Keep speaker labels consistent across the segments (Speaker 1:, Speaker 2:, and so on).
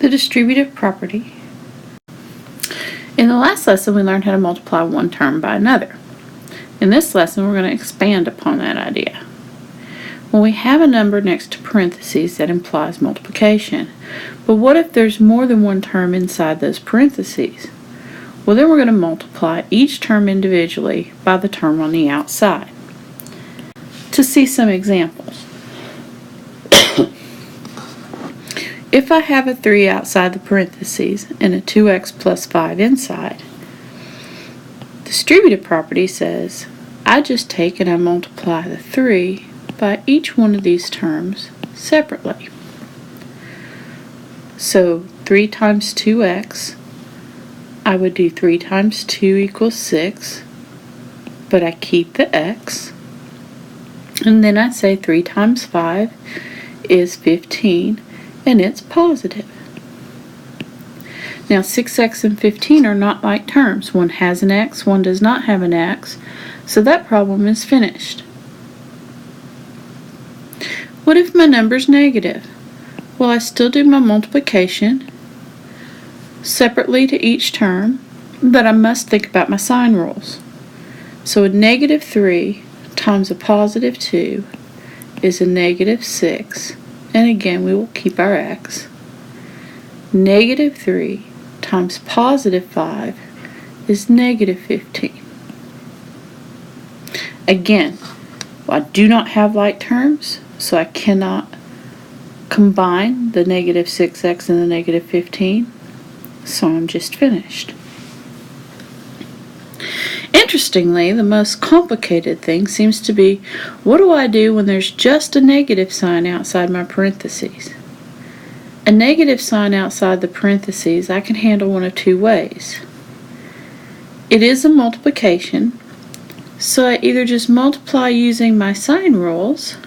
Speaker 1: the distributive property. In the last lesson, we learned how to multiply one term by another. In this lesson, we're going to expand upon that idea. When we have a number next to parentheses, that implies multiplication. But what if there's more than one term inside those parentheses? Well, then we're going to multiply each term individually by the term on the outside. To see some examples. If I have a 3 outside the parentheses and a 2x plus 5 inside, distributive property says I just take and I multiply the 3 by each one of these terms separately. So 3 times 2x, I would do 3 times 2 equals 6, but I keep the x. And then I say 3 times 5 is 15, and it's positive. Now 6x and 15 are not like terms. One has an x, one does not have an x, so that problem is finished. What if my number's negative? Well, I still do my multiplication separately to each term, but I must think about my sign rules. So a negative 3 times a positive 2 is a negative 6, and again we will keep our x. Negative 3 times positive 5 is negative 15. Again, I do not have like terms, so I cannot combine the negative 6x and the negative 15, so I'm just finished. Interestingly, the most complicated thing seems to be, what do I do when there's just a negative sign outside my parentheses? A negative sign outside the parentheses I can handle one of two ways. It is a multiplication, so I either just multiply using my sign rules.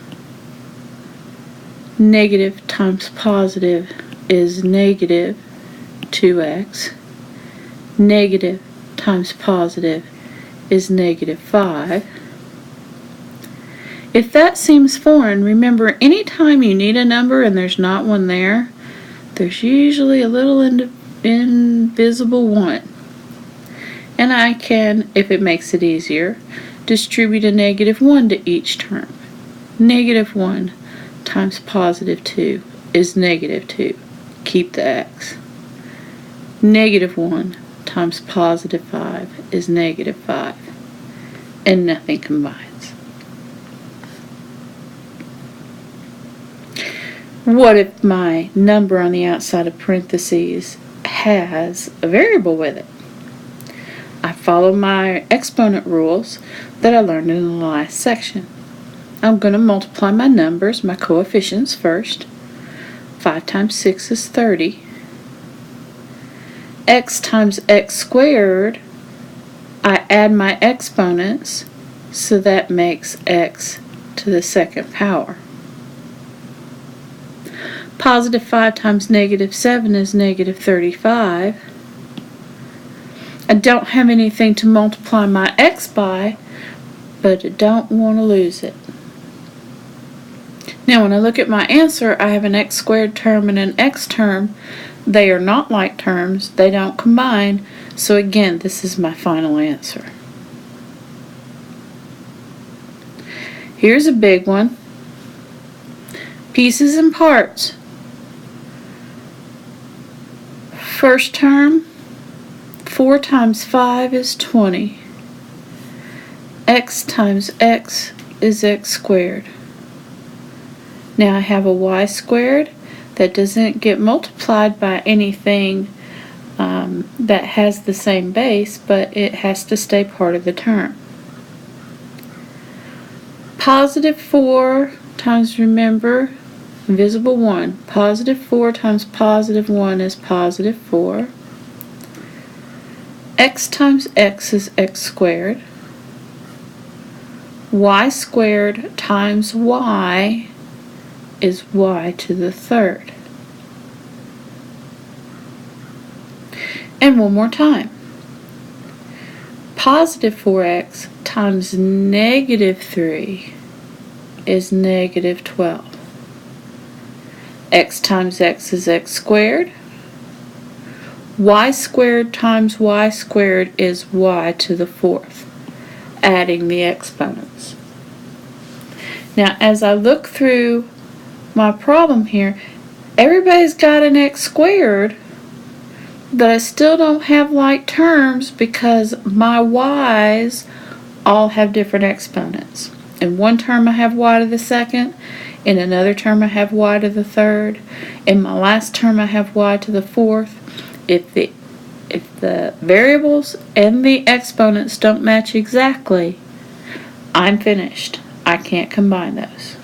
Speaker 1: Negative times positive is negative 2x. Negative times positive is negative 5. If that seems foreign, remember anytime you need a number and there's not one there, there's usually a little invisible 1. And I can, if it makes it easier, distribute a negative 1 to each term. Negative 1 times positive 2 is negative 2. Keep the x. Negative 1 times positive 5 is negative 5, and nothing combines. What if my number on the outside of parentheses has a variable with it? I follow my exponent rules that I learned in the last section. I'm going to multiply my numbers, my coefficients first. 5 times 6 is 30. X times x squared, I add my exponents, so that makes x to the second power. Positive 5 times negative 7 is negative 35. I don't have anything to multiply my x by, but I don't want to lose it. Now when I look at my answer, I have an x squared term and an x term. They are not like terms, they don't combine, so again, this is my final answer. Here's a big one. Pieces and parts. First term, 4 times 5 is 20. X times x is x squared. Now I have a y squared that doesn't get multiplied by anything that has the same base, but it has to stay part of the term. Positive 4 times, remember, invisible 1. Positive 4 times positive 1 is positive 4. X times x is x squared. Y squared times y is y to the third. And one more time. Positive 4x times negative 3 is negative 12. X times x is x squared. y squared times y squared is y to the fourth, adding the exponents. Now, as I look through my problem here, everybody's got an x squared, but I still don't have like terms because my y's all have different exponents. In one term I have y to the second, in another term I have y to the third, in my last term I have y to the fourth. If the variables and the exponents don't match exactly, I'm finished. I can't combine those.